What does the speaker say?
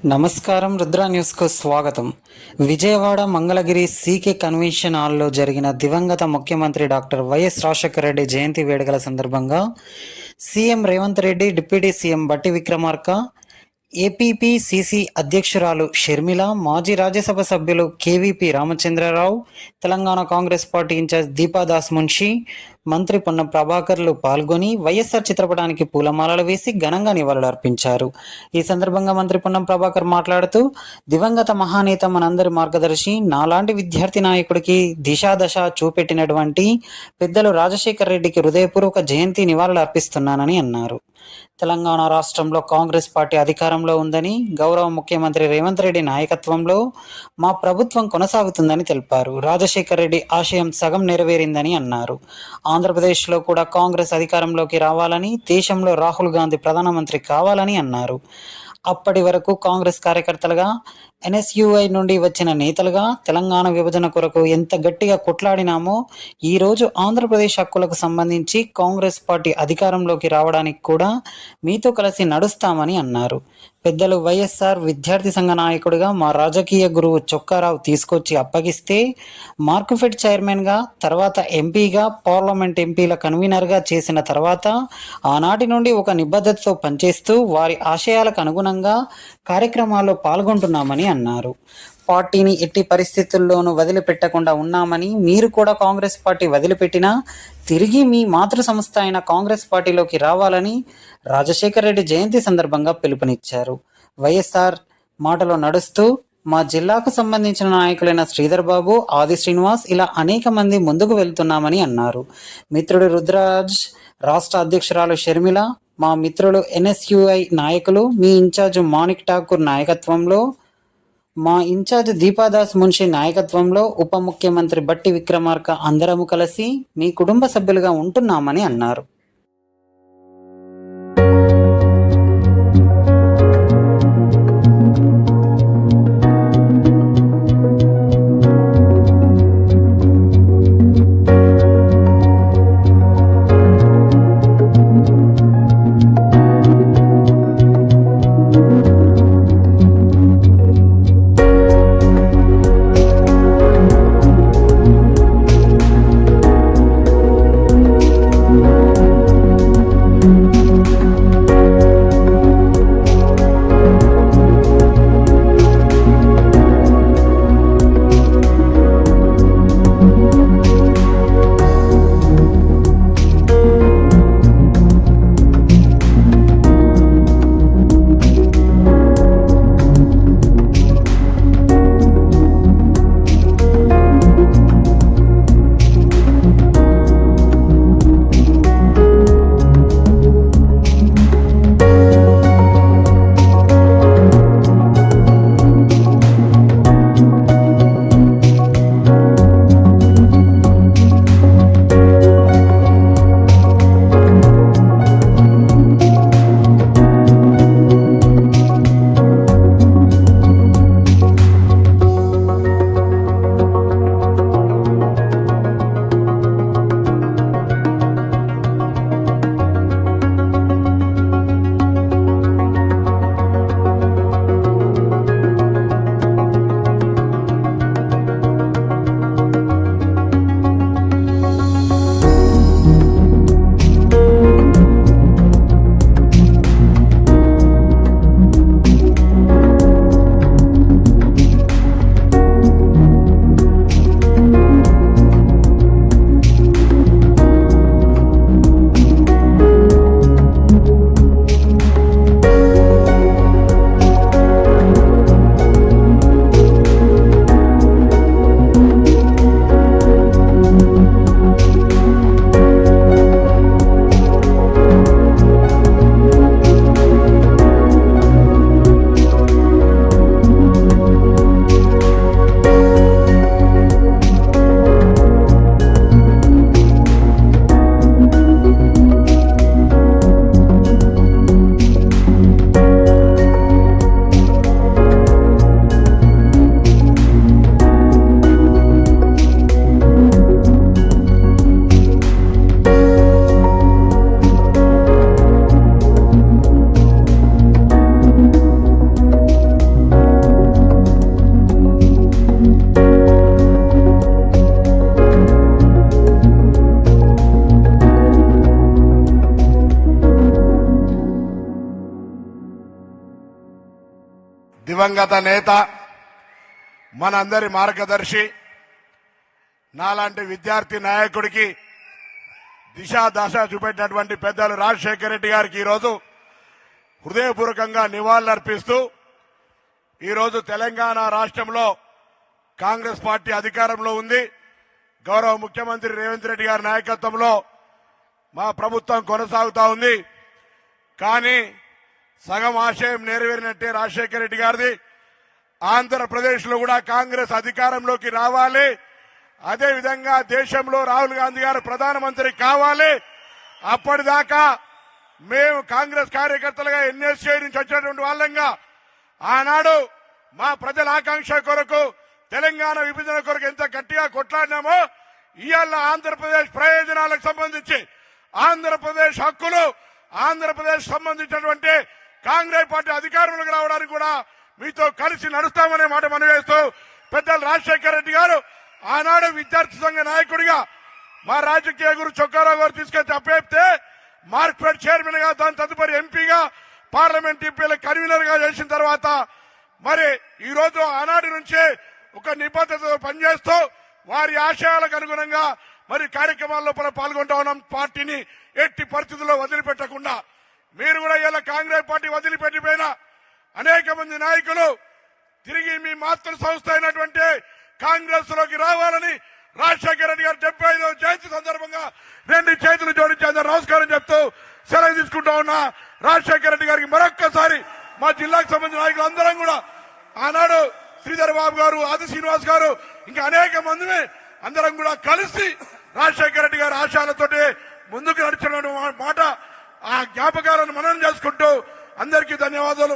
నమస్కారం. రుద్ర న్యూస్కు స్వాగతం. విజయవాడ మంగళగిరి సీకే కన్వెన్షన్ హాల్లో జరిగిన దివంగత ముఖ్యమంత్రి డాక్టర్ వైఎస్ రాజశేఖర రెడ్డి జయంతి వేడుకల సందర్భంగా CM Revanth Reddy, deputy CM Bhatti Vikramarka, APPCC అధ్యక్షురాలు షర్మిల, మాజీ రాజ్యసభ సభ్యులు KVP Ramachandra Rao, Telangana Congress party in charge Deepa Das Munshi, మంత్రి పొన్నం ప్రభాకర్లు పాల్గొని వైఎస్ఆర్ చిత్రపటానికి పూలమాలలు వేసి ఘనంగా నివాళులు అర్పించారు. ఈ సందర్భంగా మంత్రి పొన్నం ప్రభాకర్ మాట్లాడుతూ, దివంగత మహానేత మనందరి మార్గదర్శి, నాలాంటి విద్యార్థి నాయకుడికి దిశాదశ చూపెట్టినటువంటి పెద్దలు రాజశేఖర రెడ్డికి హృదయపూర్వక జయంతి నివాళులు అర్పిస్తున్నానని అన్నారు. తెలంగాణ రాష్ట్రంలో కాంగ్రెస్ పార్టీ అధికారంలో ఉందని, గౌరవ ముఖ్యమంత్రి రేవంత్ రెడ్డి నాయకత్వంలో మా ప్రభుత్వం కొనసాగుతుందని తెలిపారు. రాజశేఖర రెడ్డి ఆశయం సగం నెరవేరిందని అన్నారు. ఆంధ్రప్రదేశ్లో కూడా కాంగ్రెస్ అధికారంలోకి రావాలని, దేశంలో రాహుల్ గాంధీ ప్రధానమంత్రి కావాలని అన్నారు. అప్పటి వరకు కాంగ్రెస్ కార్యకర్తలుగా, ఎన్ఎస్యుఐ నుండి వచ్చిన నేతలుగా తెలంగాణ విభజన కొరకు ఎంత గట్టిగా కొట్లాడినామో, ఈరోజు ఆంధ్రప్రదేశ్ హక్కులకు సంబంధించి కాంగ్రెస్ పార్టీ అధికారంలోకి రావడానికి కూడా మీతో కలిసి నడుస్తామని అన్నారు. పెద్దలు వైఎస్ఆర్ విద్యార్థి సంఘ నాయకుడిగా మా రాజకీయ గురువు చొక్కారావు తీసుకొచ్చి అప్పగిస్తే, మార్కుఫెడ్ చైర్మన్గా, తర్వాత ఎంపీగా, పార్లమెంట్ ఎంపీల కన్వీనర్గా చేసిన తర్వాత ఆనాటి నుండి ఒక నిబద్ధతతో పనిచేస్తూ వారి ఆశయాలకు అనుగుణంగా కార్యక్రమాల్లో పాల్గొంటున్నామని అన్నారు. పార్టీని ఎట్టి పరిస్థితుల్లోనూ వదిలిపెట్టకుండా ఉన్నామని, మీరు కూడా కాంగ్రెస్ పార్టీ వదిలిపెట్టినా తిరిగి మీ మాతృ సంస్థ అయిన కాంగ్రెస్ పార్టీలోకి రావాలని రాజశేఖర రెడ్డి జయంతి సందర్భంగా పిలుపునిచ్చారు. వైఎస్ఆర్ మాటలో నడుస్తూ మా జిల్లాకు సంబంధించిన నాయకులైన శ్రీధర్ బాబు, ఆది శ్రీనివాస్ ఇలా అనేక మంది ముందుకు వెళ్తున్నామని అన్నారు. మిత్రుడు రుద్రరాజ్, రాష్ట్ర అధ్యక్షురాలు షర్మిల, మా మిత్రులు ఎన్ఎస్యుఐ నాయకులు, మీ ఇన్ఛార్జ్ మాణిక్ ఠాకూర్ నాయకత్వంలో, మా ఇన్ఛార్జ్ దీపాదాస్ మున్షి నాయకత్వంలో, ఉప ముఖ్యమంత్రి బట్టి విక్రమార్క అందరము కలిసి మీ కుటుంబ సభ్యులుగా ఉంటున్నామని అన్నారు. దివంగత నేత, మనందరి మార్గదర్శి, నాలాంటి విద్యార్థి నాయకుడికి దిశా దశ చూపెట్టినటువంటి పెద్దలు రాజశేఖర రెడ్డి గారికి ఈరోజు హృదయపూర్వకంగా నివాళులర్పిస్తూ, ఈరోజు తెలంగాణ రాష్ట్రంలో కాంగ్రెస్ పార్టీ అధికారంలో ఉంది. గౌరవ ముఖ్యమంత్రి రేవంత్ రెడ్డి గారి నాయకత్వంలో మా ప్రభుత్వం కొనసాగుతా ఉంది. కానీ సగం ఆశయం నెరవేరినట్టే రాజశేఖర రెడ్డి గారిది. ఆంధ్రప్రదేశ్ లో కూడా కాంగ్రెస్ అధికారంలోకి రావాలి, అదేవిధంగా దేశంలో రాహుల్ గాంధీ గారు ప్రధానమంత్రి కావాలి. అప్పటిదాకా మేము కాంగ్రెస్ కార్యకర్తలుగా ఎన్ఎస్ఏ నుంచి వచ్చినటువంటి వాళ్ళంగా ఆనాడు మా ప్రజల ఆకాంక్ష కొరకు, తెలంగాణ విభజన కొరకు ఎంత గట్టిగా కొట్లాడినామో, ఇవాళ ఆంధ్రప్రదేశ్ ప్రయోజనాలకు సంబంధించి, ఆంధ్రప్రదేశ్ హక్కులు, ఆంధ్రప్రదేశ్ సంబంధించినటువంటి కాంగ్రెస్ పార్టీ అధికారంలోకి రావడానికి కూడా మీతో కలిసి నడుస్తామనే మాట మనవేస్తూ, పెద్దలు రాజశేఖర రెడ్డి గారు ఆనాడు విద్యార్థి సంఘ నాయకుడిగా మా రాజకీయ గురు చొక్కారావు గారు తీసుకొచ్చి అప్పేపితే మార్క్ఫెడ్ చైర్మన్ గా, దాని తదుపరి ఎంపీగా, పార్లమెంట్ ఎంపీల కన్వీనర్ గా చేసిన తర్వాత మరి ఈ రోజు ఆనాటి నుంచే ఒక నిబద్ధతతో పనిచేస్తూ వారి ఆశయాలకు అనుగుణంగా మరి కార్యక్రమాల్లో పాల్గొంటా ఉన్నాం. పార్టీని ఎట్టి పరిస్థితుల్లో వదిలిపెట్టకుండా మీరు కూడా ఇలా కాంగ్రెస్ పార్టీ వదిలిపెట్టిపోయిన అనేక మంది నాయకులు తిరిగి మీ మాతృ సంస్థ అయినటువంటి కాంగ్రెస్ లోకి రావాలని రాజశేఖర రెడ్డి గారు 75వ జయంతి సందర్భంగా 2 చేతులు జోడించి అందరూ నమస్కారం చెప్తూ సెలవు తీసుకుంటా ఉన్నా. రాజశేఖర రెడ్డి గారికి మరొక్కసారి మా జిల్లాకు సంబంధించిన నాయకులు అందరం కూడా, ఆనాడు శ్రీధర్ బాబు గారు, ఆది శ్రీనివాస్ గారు, ఇంకా అనేక మంది అందరం కూడా కలిసి రాజశేఖర రెడ్డి గారి ఆశయాలతోటి ముందుకు నడిచిన మాట, ఆ జ్ఞాపకాలను మననం చేసుకుంటూ అందరికీ ధన్యవాదాలు.